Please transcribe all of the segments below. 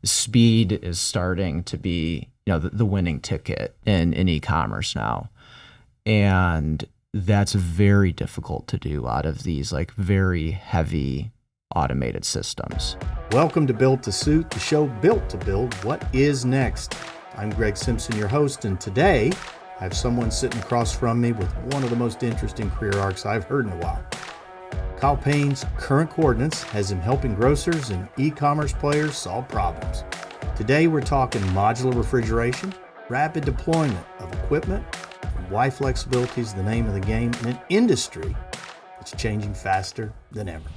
speed is starting to be, the winning ticket in e-commerce now. And that's very difficult to do out of these like very heavy automated systems. Welcome to BUILT2SUIT, the show built to build what is next. I'm Greg Simpson, your host, and today I have someone sitting across from me with one of the most interesting career arcs I've heard in a while. Kyle Payne's current coordinates has him helping grocers and e-commerce players solve problems. Today we're talking modular refrigeration, rapid deployment of equipment, and why flexibility is the name of the game in an industry that's changing faster than ever.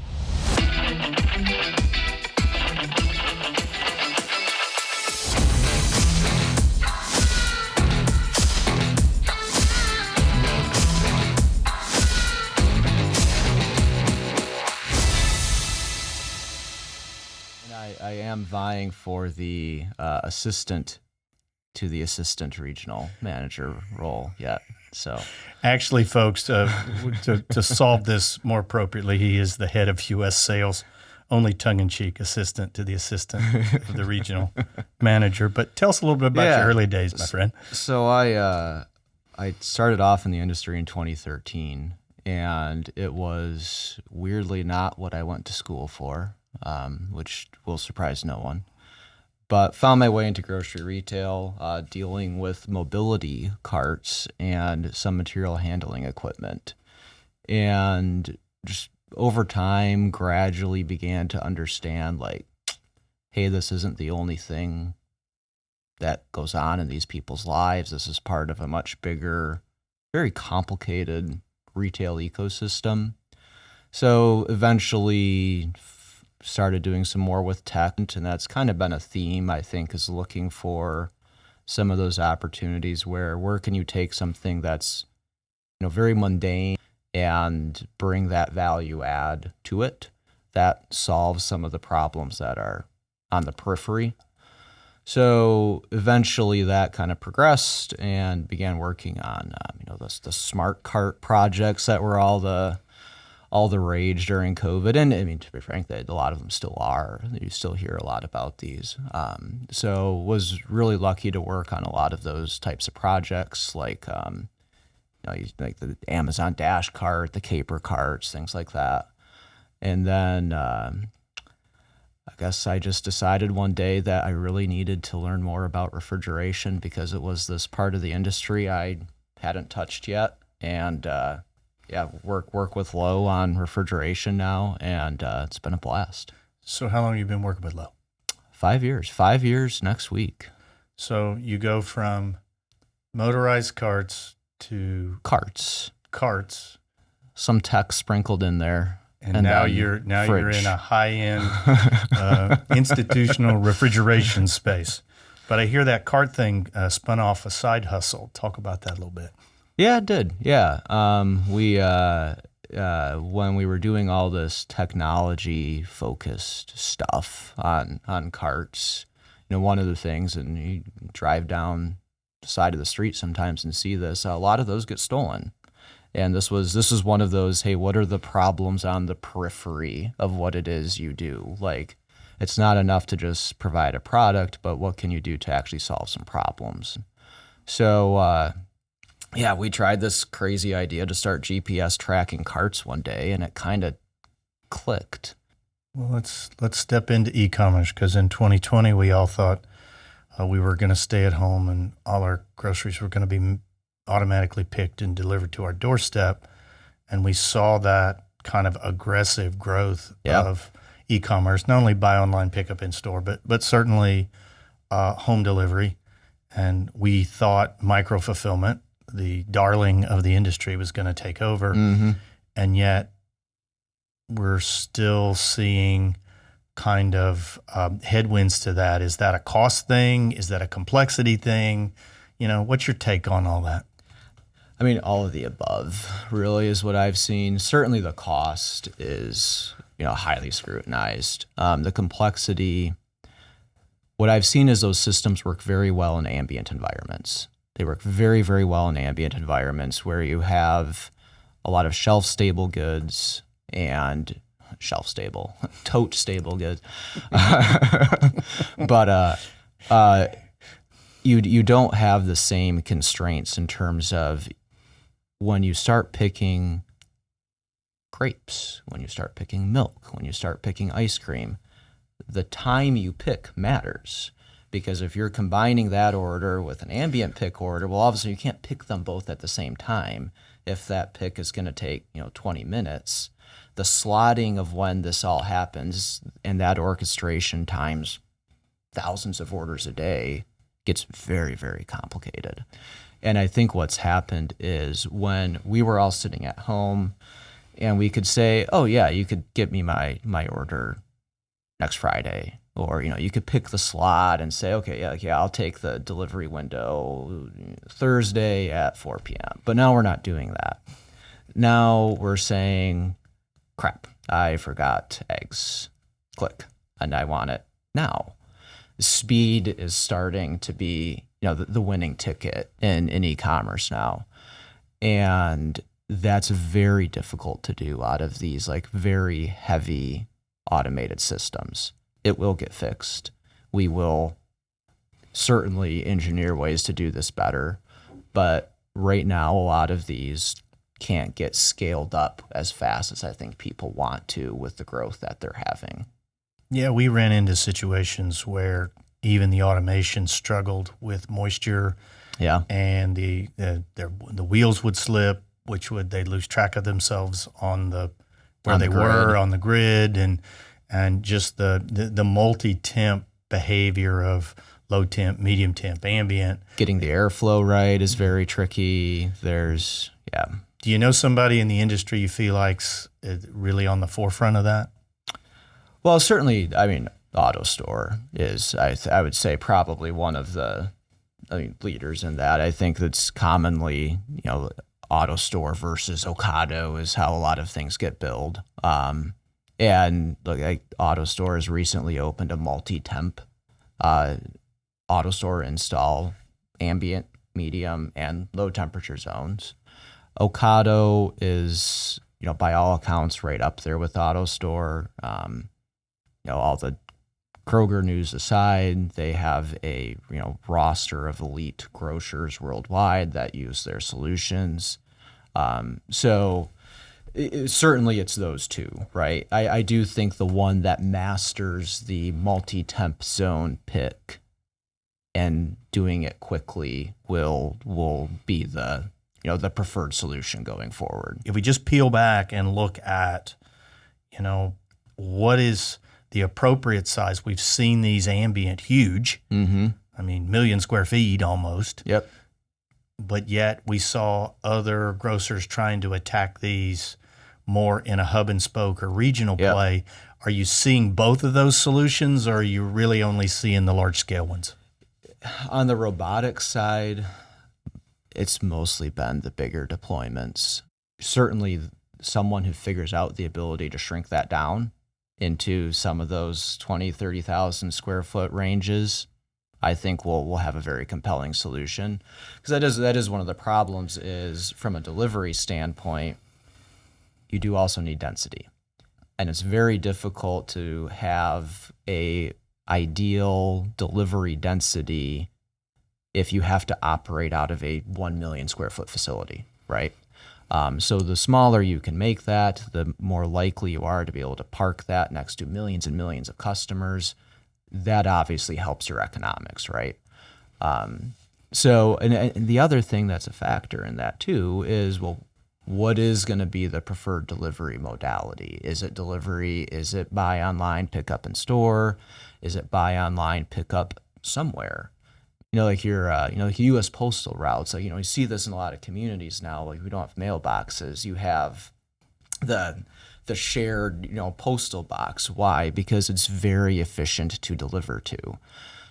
I am vying for the assistant to the assistant regional manager role yet. So, actually, folks, to solve this more appropriately, he is the head of U.S. sales, only tongue-in-cheek assistant to the assistant of the regional manager. But tell us a little bit about your early days, my friend. So I started off in the industry in 2013, and it was weirdly not what I went to school for. Which will surprise no one. But found my way into grocery retail, dealing with mobility carts and some material handling equipment. And just over time, gradually began to understand, like, hey, this isn't the only thing that goes on in these people's lives. This is part of a much bigger, very complicated retail ecosystem. So eventually started doing some more with tech, and that's kind of been a theme, I think, is looking for some of those opportunities where can you take something that's, very mundane and bring that value add to it that solves some of the problems that are on the periphery. So eventually that kind of progressed and began working on, the smart cart projects that were all the rage during COVID. And I mean, to be frank, a lot of them still are. You still hear a lot about these. So was really lucky to work on a lot of those types of projects, like, like the Amazon Dash cart, the Caper carts, things like that. And then I guess I just decided one day that I really needed to learn more about refrigeration because it was this part of the industry I hadn't touched yet. And work with Lowe on refrigeration now, and it's been a blast. So how long have you been working with Lowe? 5 years. 5 years next week. So you go from motorized carts to Carts. Some tech sprinkled in there. And now you're in a high-end institutional refrigeration space. But I hear that cart thing spun off a side hustle. Talk about that a little bit. Yeah, it did. Yeah. We when we were doing all this technology-focused stuff on carts, one of the things, and you drive down the side of the street sometimes and see this, a lot of those get stolen. And this was one of those, hey, what are the problems on the periphery of what it is you do? Like, it's not enough to just provide a product, but what can you do to actually solve some problems? So, we tried this crazy idea to start GPS tracking carts one day, and it kind of clicked. Well, let's step into e-commerce, because in 2020 we all thought we were going to stay at home and all our groceries were going to be automatically picked and delivered to our doorstep, and we saw that kind of aggressive growth of e-commerce, not only buy online, pick up in store, but certainly home delivery, and we thought micro-fulfillment, the darling of the industry, was going to take over. Mm-hmm. And yet we're still seeing kind of headwinds to that. Is that a cost thing? Is that a complexity thing? What's your take on all that? I mean, all of the above really is what I've seen. Certainly the cost is, highly scrutinized. The complexity, what I've seen is those systems work very well in ambient environments. They work very, very well in ambient environments where you have a lot of shelf-stable goods and shelf stable, tote stable, good. But you don't have the same constraints in terms of when you start picking grapes, when you start picking milk, when you start picking ice cream, the time you pick matters. Because if you're combining that order with an ambient pick order, well, obviously you can't pick them both at the same time. If that pick is going to take 20 minutes, the slotting of when this all happens and that orchestration times thousands of orders a day gets very, very complicated. And I think what's happened is when we were all sitting at home and we could say, oh yeah, you could get me my order next Friday. Or, you could pick the slot and say, okay, yeah, I'll take the delivery window Thursday at 4 p.m. But now we're not doing that. Now we're saying, crap, I forgot eggs. Click. And I want it now. Speed is starting to be, the winning ticket in e-commerce now. And that's very difficult to do out of these like very heavy automated systems. It will get fixed. We will certainly engineer ways to do this better. But right now, a lot of these can't get scaled up as fast as I think people want to with the growth that they're having. Yeah, we ran into situations where even the automation struggled with moisture. Yeah. And the wheels would slip, they'd lose track of themselves on the grid and just the multi-temp behavior of low temp, medium temp, ambient. Getting the airflow right is very tricky. Do you know somebody in the industry you feel like's really on the forefront of that? Well, certainly, AutoStore is, I would say, probably one of the leaders in that. I think that's commonly, AutoStore versus Ocado is how a lot of things get billed. And look, AutoStore has recently opened a multi-temp AutoStore install ambient, medium, and low temperature zones. Ocado is, by all accounts, right up there with AutoStore. All the Kroger news aside, they have a roster of elite grocers worldwide that use their solutions. Certainly it's those two, right? I do think the one that masters the multi-temp zone pick and doing it quickly will be the preferred solution going forward. If we just peel back and look at, what is the appropriate size? We've seen these ambient huge. Mm-hmm. Million square feet almost. Yep. But yet we saw other grocers trying to attack these more in a hub and spoke or regional play. Are you seeing both of those solutions, or are you really only seeing the large scale ones? On the robotics side, it's mostly been the bigger deployments. Certainly someone who figures out the ability to shrink that down into some of those 20, 30,000 square foot ranges, I think we'll have a very compelling solution. Because that is one of the problems is from a delivery standpoint, you do also need density. And it's very difficult to have a ideal delivery density if you have to operate out of a 1 million square foot facility, right? So the smaller you can make that, the more likely you are to be able to park that next to millions and millions of customers. That obviously helps your economics, right? And the other thing that's a factor in that too is, well, what is going to be the preferred delivery modality? Is it delivery? Is it buy online, pick up in store? Is it buy online, pick up somewhere? Like your, like U.S. postal routes. Like, you see this in a lot of communities now. Like we don't have mailboxes. You have the shared, postal box. Why? Because it's very efficient to deliver to.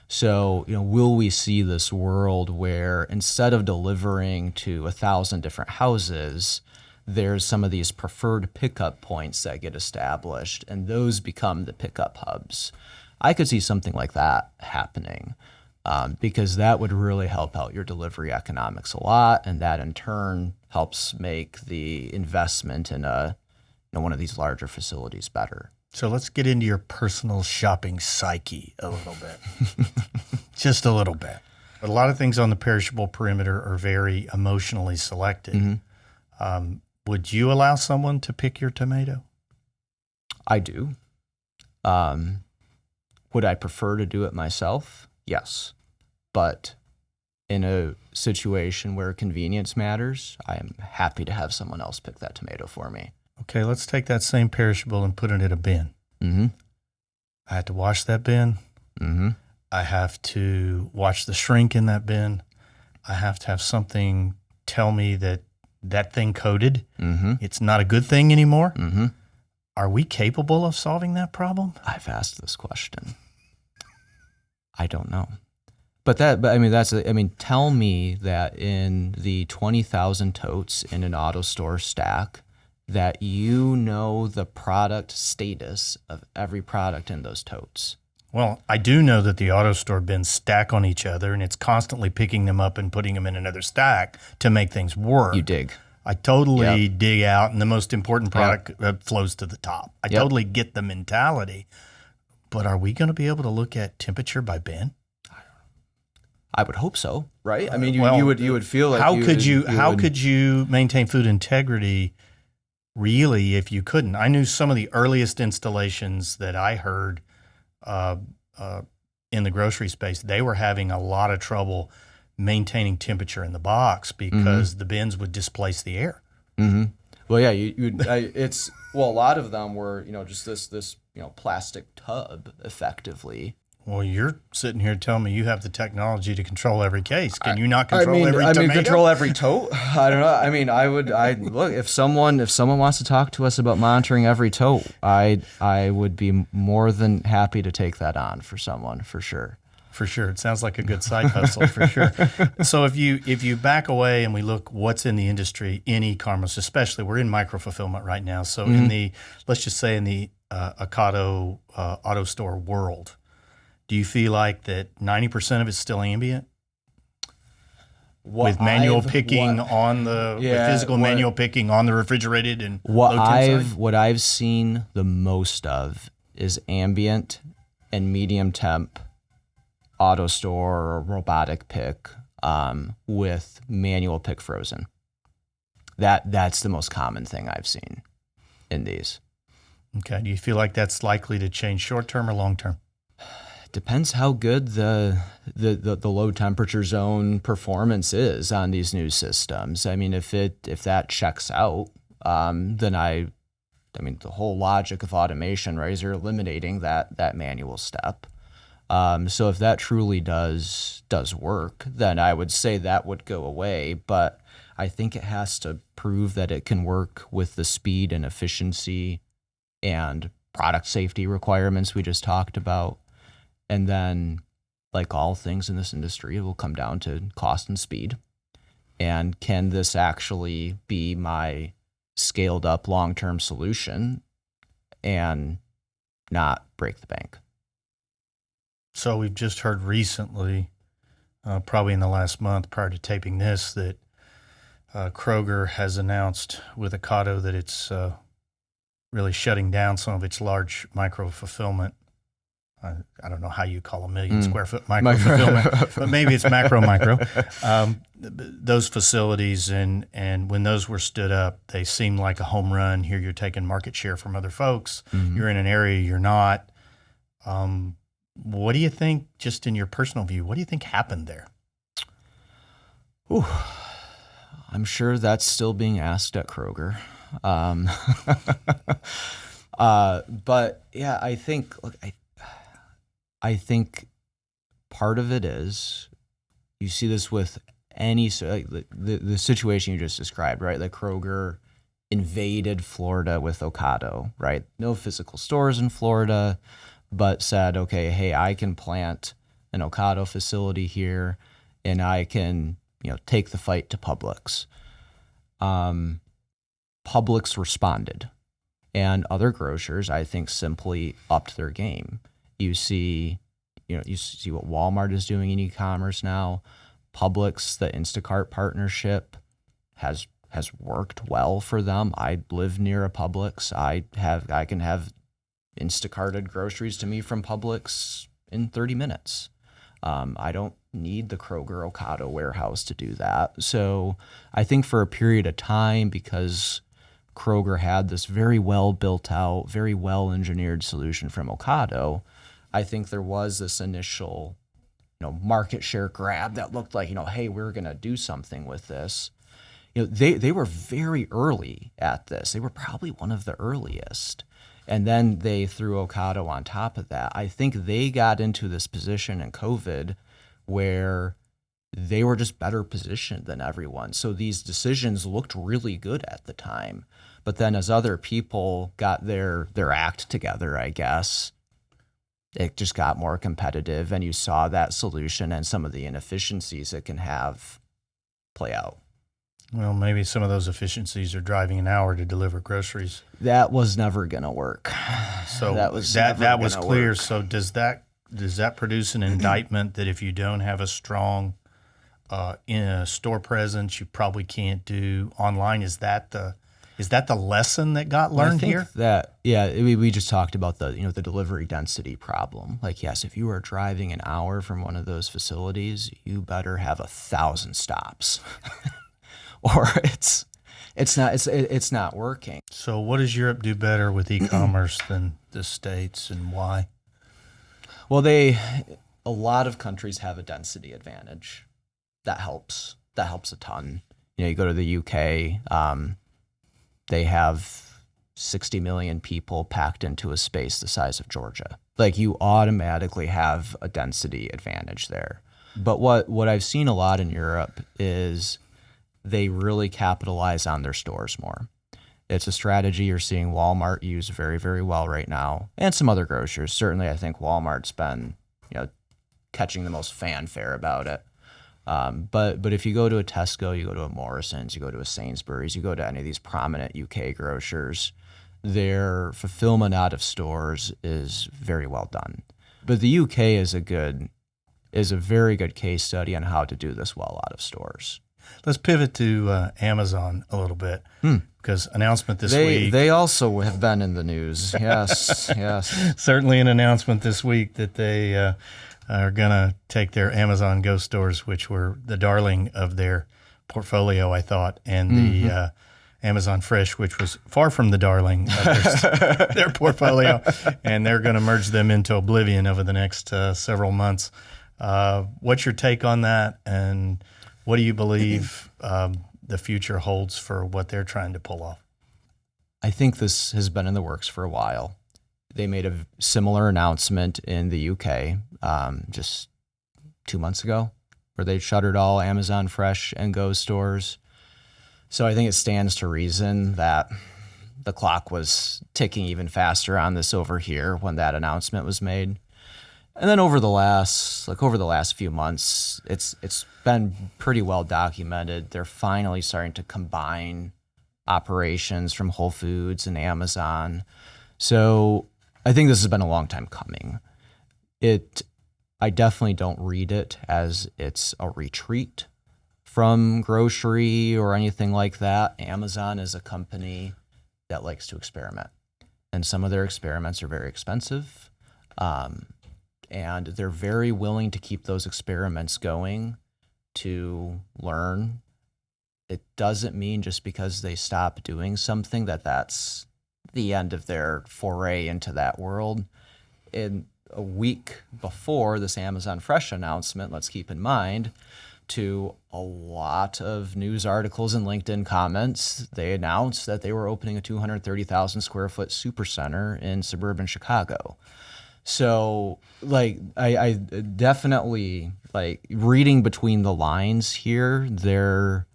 So, will we see this world where instead of delivering to 1,000 different houses, there's some of these preferred pickup points that get established, and those become the pickup hubs? I could see something like that happening. Because that would really help out your delivery economics a lot, and that in turn helps make the investment in a one of these larger facilities better. So let's get into your personal shopping psyche a little bit, just a little bit. A lot of things on the perishable perimeter are very emotionally selected. Would you allow someone to pick your tomato? I do. Would I prefer to do it myself? Yes. But in a situation where convenience matters, I am happy to have someone else pick that tomato for me. Okay, let's take that same perishable and put it in a bin. I have to wash that bin. I have to watch the shrink in that bin. I have to have something tell me that that thing coded. It's not a good thing anymore. Are we capable of solving that problem? I've asked this question. I don't know. But tell me that in the 20,000 totes in an auto store stack, that you know the product status of every product in those totes. Well, I do know that the auto store bins stack on each other, and it's constantly picking them up and putting them in another stack to make things work. You dig. I totally dig out, and the most important product flows to the top. I totally get the mentality. But are we going to be able to look at temperature by bin? I would hope so, right? I mean, you would feel like how could you maintain food integrity really if you couldn't? I knew some of the earliest installations that I heard in the grocery space, they were having a lot of trouble maintaining temperature in the box because the bins would displace the air. Well, yeah, a lot of them were, just this plastic tub effectively. Well, you're sitting here telling me you have the technology to control every case. Can you not control every tomato? Control every tote? I don't know. I mean, look, if someone wants to talk to us about monitoring every tote, I would be more than happy to take that on for someone, for sure. For sure. It sounds like a good side hustle, for sure. So if you back away and we look what's in the industry, in e-commerce especially, we're in micro-fulfillment right now. So let's just say in the Ocado auto store world, do you feel like that 90% of it's still ambient? With manual picking on the physical manual picking on the refrigerated and what I've seen the most of is ambient and medium temp auto store or robotic pick with manual pick frozen. That's the most common thing I've seen in these. Okay. Do you feel like that's likely to change short term or long term? Depends how good the low temperature zone performance is on these new systems. I mean, if that checks out, then the whole logic of automation, right, is you're eliminating that manual step. So if that truly does work, then I would say that would go away. But I think it has to prove that it can work with the speed and efficiency and product safety requirements we just talked about. And then, like all things in this industry, it will come down to cost and speed. And can this actually be my scaled up long-term solution and not break the bank? So we've just heard recently, probably in the last month prior to taping this, that Kroger has announced with Ocado that it's really shutting down some of its large micro-fulfillment. I don't know how you call a million square foot micro-fulfillment, but maybe it's micro. Those facilities, and when those were stood up, they seemed like a home run. Here you're taking market share from other folks. You're in an area you're not. What do you think, just in your personal view, what do you think happened there? I'm sure that's still being asked at Kroger. But yeah, I think part of it is you see this with any the situation you just described, right? Like Kroger invaded Florida with Ocado, right? No physical stores in Florida, but said, okay, hey, I can plant an Ocado facility here, and I can take the fight to Publix. Publix responded, and other grocers, I think, simply upped their game. You see what Walmart is doing in e-commerce now. Publix, the Instacart partnership, has has worked well for them. I live near a Publix. I can have Instacarted groceries to me from Publix in 30 minutes. I don't need the Kroger Ocado warehouse to do that. So I think for a period of time, because Kroger had this very well built out, very well engineered solution from Ocado, I think there was this initial, market share grab that looked like, hey, we're going to do something with this. They were very early at this. They were probably one of the earliest. And then they threw Ocado on top of that. I think they got into this position in COVID where they were just better positioned than everyone. So these decisions looked really good at the time. But then as other people got their act together, I guess, it just got more competitive, and you saw that solution and some of the inefficiencies it can have play out. Well, maybe some of those efficiencies are driving an hour to deliver groceries. That was never going to work. So that was clear. Work. So does that produce an indictment that if you don't have a strong in a store presence, you probably can't do online? Is that the lesson that got learned here? We just talked about the delivery density problem. Like, yes, if you are driving an hour from one of those facilities, you better have 1,000 stops. Or it's not working. So what does Europe do better with e-commerce than the States, and why? Well, a lot of countries have a density advantage. That helps a ton. You go to the UK, they have 60 million people packed into a space the size of Georgia. Like, you automatically have a density advantage there. But what I've seen a lot in Europe is they really capitalize on their stores more. It's a strategy you're seeing Walmart use very, very well right now, and some other grocers. Certainly, I think Walmart's been, catching the most fanfare about it. But if you go to a Tesco, you go to a Morrison's, you go to a Sainsbury's, you go to any of these prominent UK grocers, their fulfillment out of stores is very well done. But the UK is a very good case study on how to do this well out of stores. Let's pivot to Amazon a little bit, because announcement this week. They also have been in the news. Yes, yes. Certainly an announcement this week that they are going to take their Amazon Go stores, which were the darling of their portfolio, I thought, and the Amazon Fresh, which was far from the darling of their portfolio, and they're going to merge them into oblivion over the next several months. What's your take on that, and what do you believe the future holds for what they're trying to pull off? I think this has been in the works for a while. They made a similar announcement in the UK just 2 months ago, where they shuttered all Amazon Fresh and Go stores. So I think it stands to reason that the clock was ticking even faster on this over here when that announcement was made. And then over the last few months, it's been pretty well documented. They're finally starting to combine operations from Whole Foods and Amazon. So I think this has been a long time coming. I definitely don't read it as it's a retreat from grocery or anything like that. Amazon is a company that likes to experiment, and some of their experiments are very expensive. And they're very willing to keep those experiments going to learn. It doesn't mean just because they stop doing something that's the end of their foray into that world. In a week before this Amazon Fresh announcement, let's keep in mind, to a lot of news articles and LinkedIn comments, they announced that they were opening a 230,000 square foot supercenter in suburban Chicago. So, I definitely, reading between the lines here, they're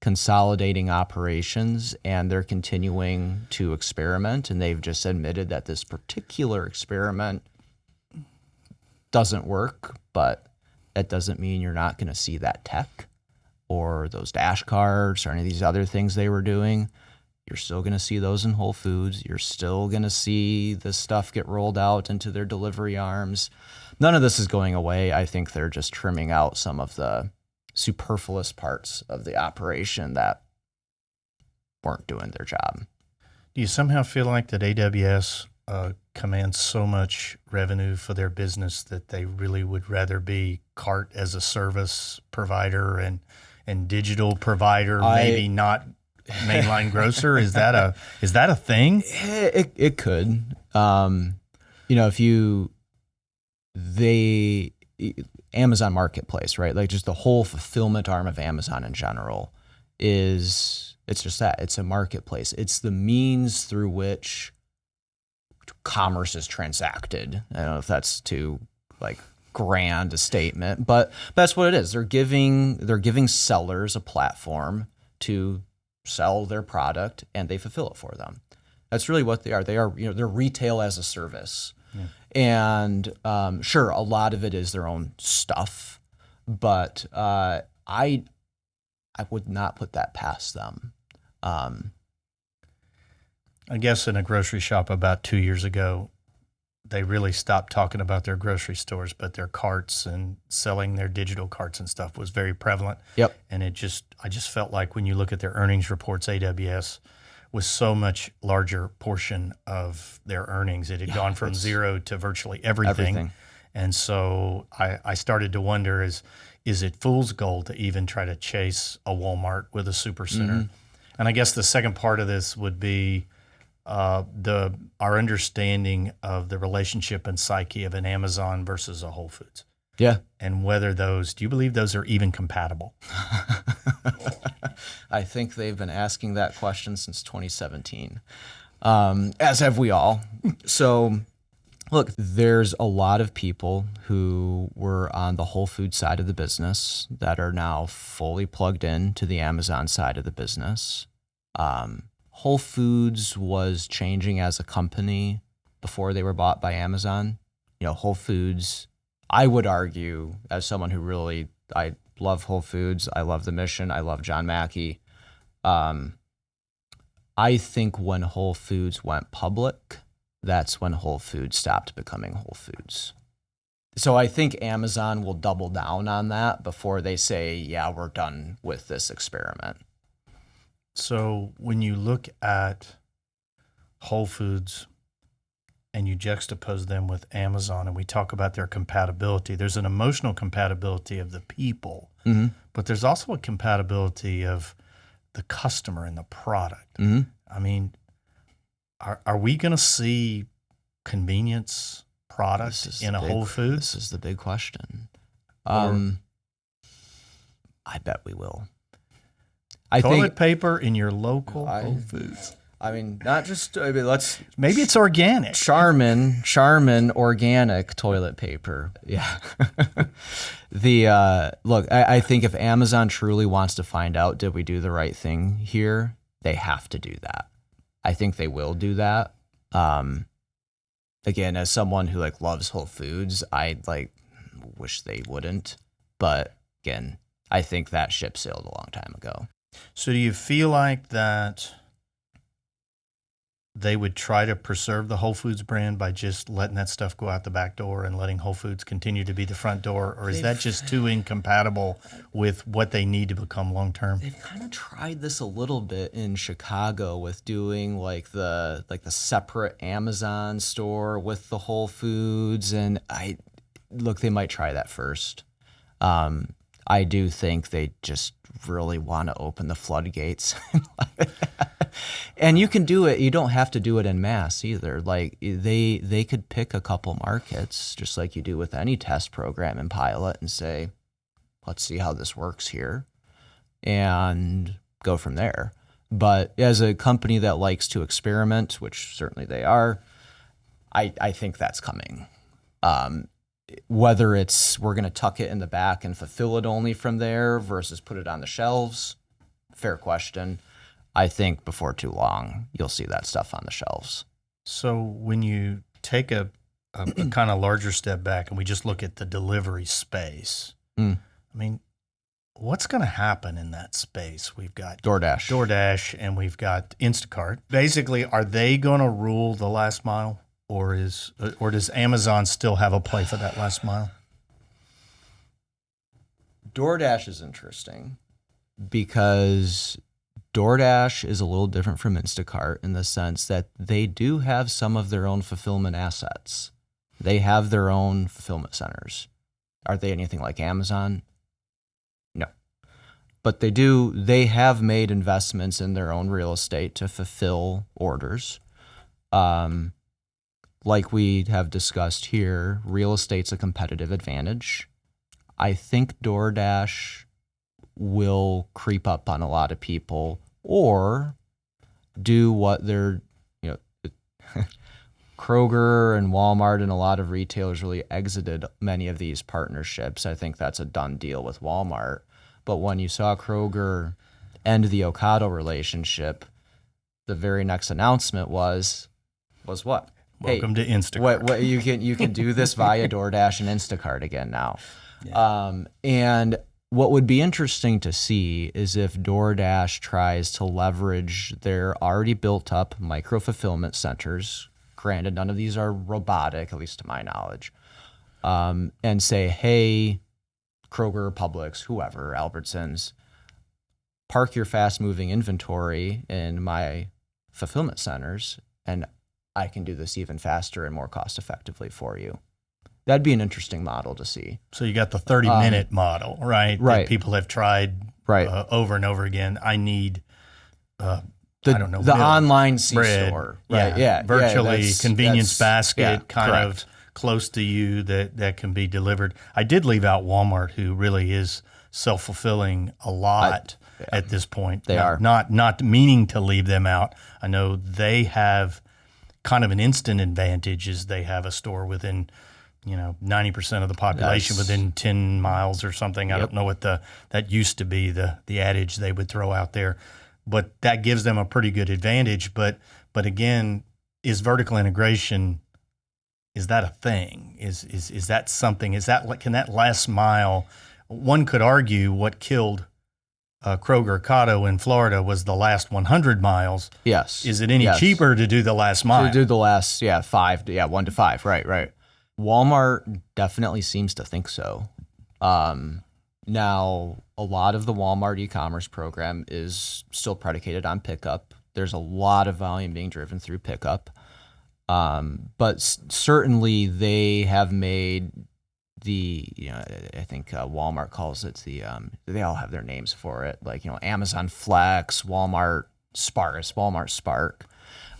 consolidating operations and they're continuing to experiment. And they've just admitted that this particular experiment doesn't work, but that doesn't mean you're not going to see that tech or those dash cards or any of these other things they were doing. You're still going to see those in Whole Foods. You're still going to see this stuff get rolled out into their delivery arms. None of this is going away. I think they're just trimming out some of the superfluous parts of the operation that weren't doing their job. Do you somehow feel like that AWS commands so much revenue for their business that they really would rather be cart as a service provider and digital provider, maybe not mainline grocer? Is that a thing? It could. Amazon Marketplace, right? Like just the whole fulfillment arm of Amazon in general it's just that. It's a marketplace. It's the means through which commerce is transacted. I don't know if that's too like grand a statement, but that's what it is. They're giving sellers a platform to sell their product, and they fulfill it for them. That's really what they are. They're retail as a service. Yeah. And sure, a lot of it is their own stuff, but I would not put that past them. I guess in a grocery shop about 2 years ago, they really stopped talking about their grocery stores, but their carts and selling their digital carts and stuff was very prevalent. Yep. And I just felt like when you look at their earnings reports, AWS was so much larger portion of their earnings. It had gone from zero to virtually everything. And so I started to wonder, is it fool's gold to even try to chase a Walmart with a supercenter? Mm-hmm. And I guess the second part of this would be our understanding of the relationship and psyche of an Amazon versus a Whole Foods. Yeah. And whether do you believe those are even compatible? I think they've been asking that question since 2017, as have we all. So look, there's a lot of people who were on the Whole Foods side of the business that are now fully plugged in to the Amazon side of the business. Whole Foods was changing as a company before they were bought by Amazon. Whole Foods, I would argue, as someone who I love Whole Foods, I love the mission, I love John Mackey. I think when Whole Foods went public, that's when Whole Foods stopped becoming Whole Foods. So I think Amazon will double down on that before they say, yeah, we're done with this experiment. So when you look at Whole Foods and you juxtapose them with Amazon and we talk about their compatibility, there's an emotional compatibility of the people, mm-hmm. but there's also a compatibility of the customer and the product. Mm-hmm. I mean, are we going to see convenience products in a Whole Foods? This is the big question. I bet we will. Toilet paper in your local Whole Foods. I mean, not just. Let's. Maybe it's organic. Charmin organic toilet paper. Yeah. Look, I think if Amazon truly wants to find out, did we do the right thing here? They have to do that. I think they will do that. Again, as someone who loves Whole Foods, I wish they wouldn't. But again, I think that ship sailed a long time ago. So do you feel like that they would try to preserve the Whole Foods brand by just letting that stuff go out the back door and letting Whole Foods continue to be the front door? Or is that just too incompatible with what they need to become long-term? They've kind of tried this a little bit in Chicago with doing the separate Amazon store with the Whole Foods. And they might try that first. I do think they just really want to open the floodgates. And you can do it. You don't have to do it en masse either. They could pick a couple markets, just like you do with any test program and pilot, and say, let's see how this works here, and go from there. But as a company that likes to experiment, which certainly they are, I think that's coming. Whether it's we're going to tuck it in the back and fulfill it only from there versus put it on the shelves, fair question. I think before too long, you'll see that stuff on the shelves. So when you take a kind of larger step back and we just look at the delivery space, I mean, what's going to happen in that space? We've got DoorDash and we've got Instacart. Basically, are they going to rule the last mile? Or does Amazon still have a play for that last mile? DoorDash is interesting because DoorDash is a little different from Instacart in the sense that they do have some of their own fulfillment assets. They have their own fulfillment centers. Are they anything like Amazon? No. But they have made investments in their own real estate to fulfill orders. Like we have discussed here, real estate's a competitive advantage. I think DoorDash will creep up on a lot of people or do what they're, Kroger and Walmart and a lot of retailers really exited many of these partnerships. I think that's a done deal with Walmart. But when you saw Kroger end the Ocado relationship, the very next announcement was what? Welcome to Instacart. What you can do this via DoorDash and Instacart again now. Yeah. And what would be interesting to see is if DoorDash tries to leverage their already built up micro fulfillment centers. Granted, none of these are robotic, at least to my knowledge, and say, hey, Kroger, Publix, whoever, Albertsons, park your fast-moving inventory in my fulfillment centers, and I can do this even faster and more cost-effectively for you. That'd be an interesting model to see. So you got the 30-minute model, right? Right. That people have tried over and over again. I need, I don't know, the milk, online bread, C-store. Right. Yeah. Virtually That's convenience basket kind correct. of close to you that can be delivered. I did leave out Walmart, who really is self-fulfilling a lot at this point. They are. Not meaning to leave them out. I know they have kind of an instant advantage is they have a store within 90% of the population within 10 miles or something. I don't know what that used to be, the adage they would throw out there. But that gives them a pretty good advantage. But again, is vertical integration, is that a thing? Is that something? Can that last mile? One could argue what killed Kroger Ocado in Florida was the last 100 miles. Yes. Is it any cheaper to do the last mile? To do the last 1 to 5. Right. Walmart definitely seems to think so. Now, a lot of the Walmart e-commerce program is still predicated on pickup. There's a lot of volume being driven through pickup. But certainly they have made I think Walmart calls it they all have their names for it, like, Amazon Flex, Walmart Spark,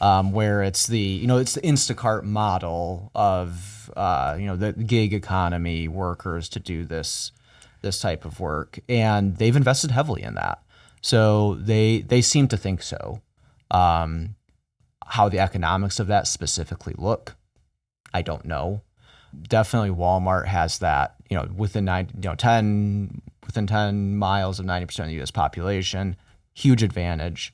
where it's the Instacart model of, the gig economy workers to do this type of work. And they've invested heavily in that. So they seem to think so. How the economics of that specifically look, I don't know. Definitely Walmart has that, within 10 miles of 90% of the U.S. population, huge advantage.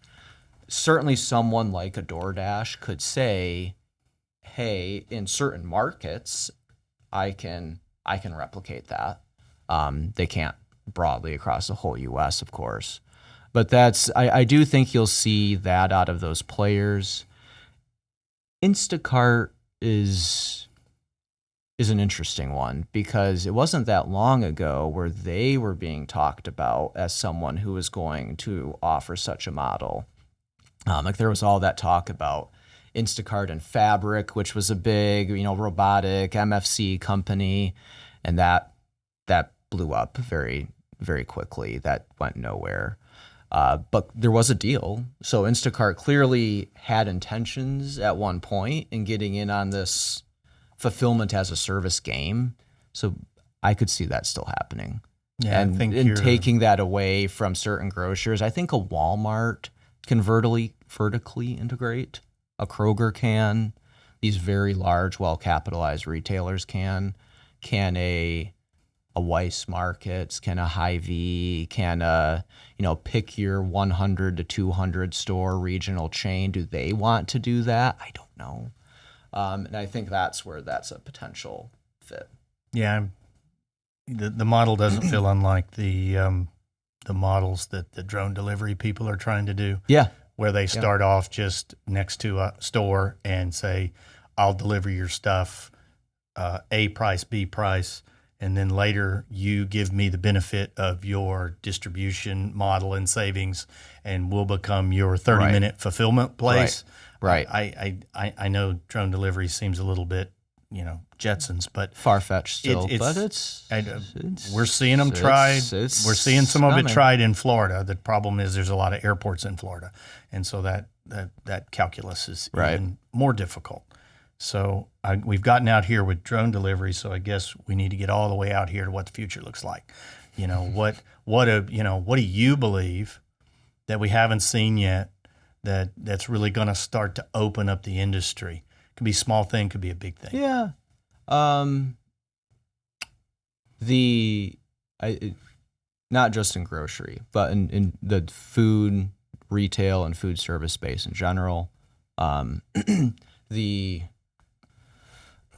Certainly someone like a DoorDash could say, hey, in certain markets, I can replicate that. They can't broadly across the whole U.S., of course. But I do think you'll see that out of those players. Instacart is an interesting one because it wasn't that long ago where they were being talked about as someone who was going to offer such a model. Like there was all that talk about Instacart and Fabric, which was a big, robotic MFC company, and that blew up very, very quickly. That went nowhere. But there was a deal. So Instacart clearly had intentions at one point in getting in on this fulfillment as a service game. So I could see that still happening. Yeah, and I think taking that away from certain grocers. I think a Walmart can vertically integrate. A Kroger can. These very large, well-capitalized retailers can. Can a Weiss Markets, can a Hy-Vee, can a, pick your 100 to 200 store regional chain. Do they want to do that? I don't know. And I think that's where that's a potential fit. Yeah, the model doesn't feel unlike the models that the drone delivery people are trying to do. Yeah, where they start off just next to a store and say, "I'll deliver your stuff, A price, B price," and then later you give me the benefit of your distribution model and savings, and we'll become your 30-minute fulfillment place. Right. I know drone delivery seems a little bit, Jetsons, but far-fetched still, but we're seeing them tried. We're seeing some of it tried in Florida. The problem is there's a lot of airports in Florida, and so that calculus is even more difficult. So we've gotten out here with drone delivery, so I guess we need to get all the way out here to what the future looks like. What do you believe that we haven't seen yet that's really going to start to open up the industry? Could be a small thing, could be a big thing. Yeah. Not just in grocery, but in the food, retail, and food service space in general. The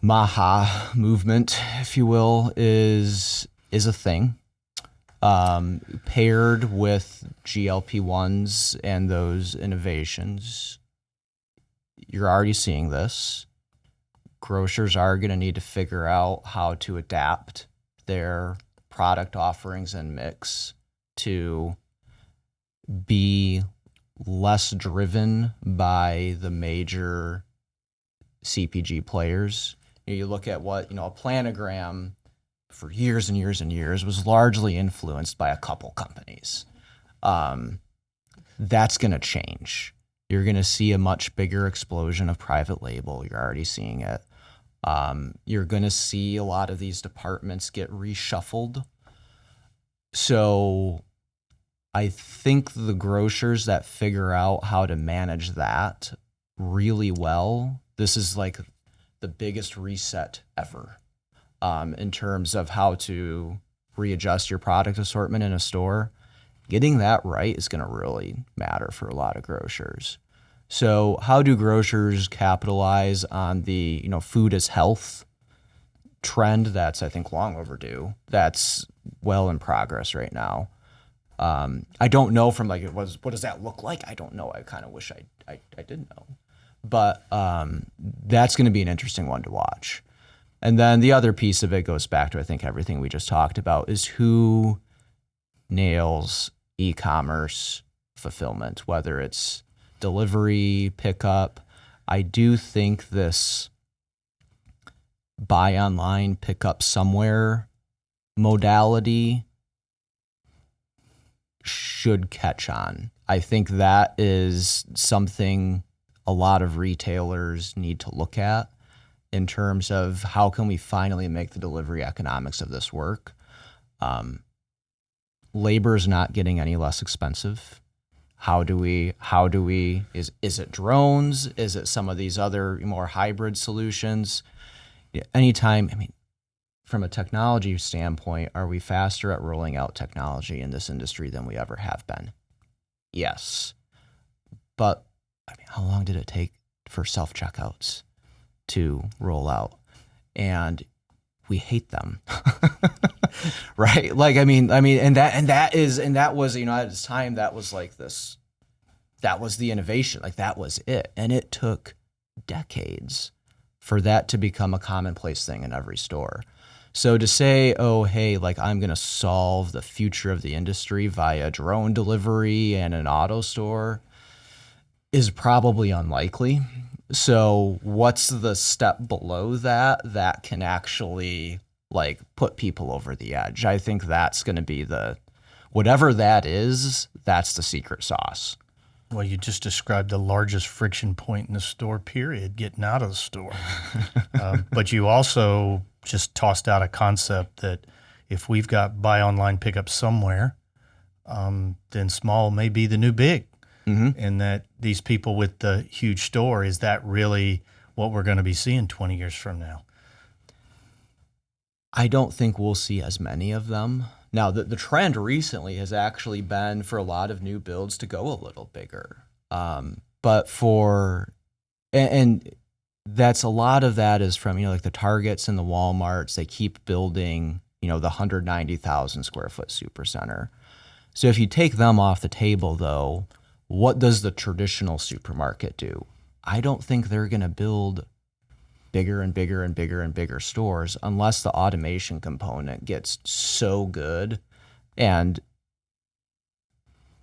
Maha movement, if you will, is a thing. Paired with GLP-1s and those innovations, you're already seeing this. Grocers are going to need to figure out how to adapt their product offerings and mix to be less driven by the major CPG players. You look at what, a planogram for years and years and years was largely influenced by a couple companies. That's going to change. You're going to see a much bigger explosion of private label. You're already seeing it. You're going to see a lot of these departments get reshuffled. So I think the grocers that figure out how to manage that really well, this is like the biggest reset ever in terms of how to readjust your product assortment in a store. Getting that right is going to really matter for a lot of grocers. So how do grocers capitalize on the food as health trend that's, I think, long overdue? That's well in progress right now. I don't know from what does that look like? I don't know. I kind of wish I did know. But that's going to be an interesting one to watch. And then the other piece of it goes back to, I think, everything we just talked about is who nails e-commerce fulfillment, whether it's delivery, pickup. I do think this buy online, pick up somewhere modality should catch on. I think that is something a lot of retailers need to look at in terms of how can we finally make the delivery economics of this work. Labor is not getting any less expensive. How do we, is it drones? Is it some of these other more hybrid solutions? Anytime, from a technology standpoint, are we faster at rolling out technology in this industry than we ever have been? Yes. But how long did it take for self-checkouts to roll out? And we hate them. Right? And that was, at its time, that was that was the innovation. That was it. And it took decades for that to become a commonplace thing in every store. So to say, oh, hey, I'm going to solve the future of the industry via drone delivery and an auto store is probably unlikely. So what's the step below that can actually put people over the edge? I think that's going to be whatever that is, that's the secret sauce. Well, you just described the largest friction point in the store, period, getting out of the store. But you also just tossed out a concept that if we've got buy online, pick up somewhere, then small may be the new big. Mm-hmm. And that these people with the huge store, is that really what we're going to be seeing 20 years from now? I don't think we'll see as many of them. Now, the trend recently has actually been for a lot of new builds to go a little bigger. But that's a lot of that is from, the Targets and the Walmarts. They keep building, the 190,000 square foot supercenter. So if you take them off the table, though, what does the traditional supermarket do? I don't think they're going to build bigger and bigger and bigger and bigger stores unless the automation component gets so good and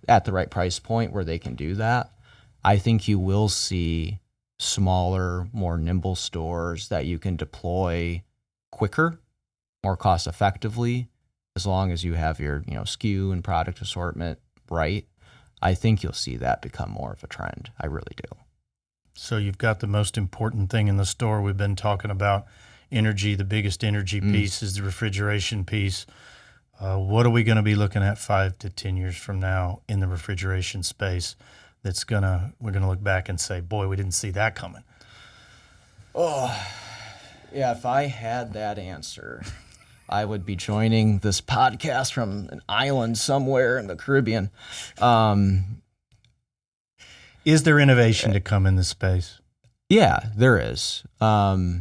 at the right price point where they can do that. I think you will see smaller, more nimble stores that you can deploy quicker, more cost effectively, as long as you have your SKU and product assortment right. I think you'll see that become more of a trend. I really do. So you've got the most important thing in the store. We've been talking about energy. The biggest energy piece is the refrigeration piece. What are we going to be looking at 5 to 10 years from now in the refrigeration space we're going to look back and say, boy, we didn't see that coming? Oh, yeah, if I had that answer, I would be joining this podcast from an island somewhere in the Caribbean. Is there innovation to come in this space? Yeah, there is. But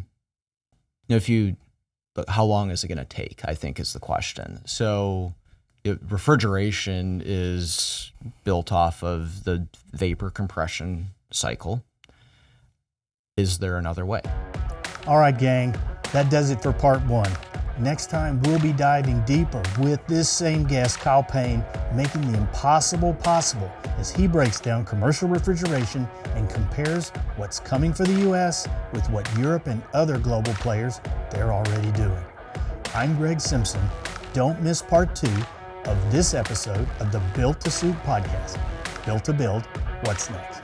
how long is it going to take, I think, is the question. So refrigeration is built off of the vapor compression cycle. Is there another way? All right, gang, that does it for part 1. Next time, we'll be diving deeper with this same guest, Kyle Payne, making the impossible possible as he breaks down commercial refrigeration and compares what's coming for the U.S. with what Europe and other global players they're already doing. I'm Greg Simpson. Don't miss part 2 of this episode of the Built to Suit podcast. Built to Build, what's next?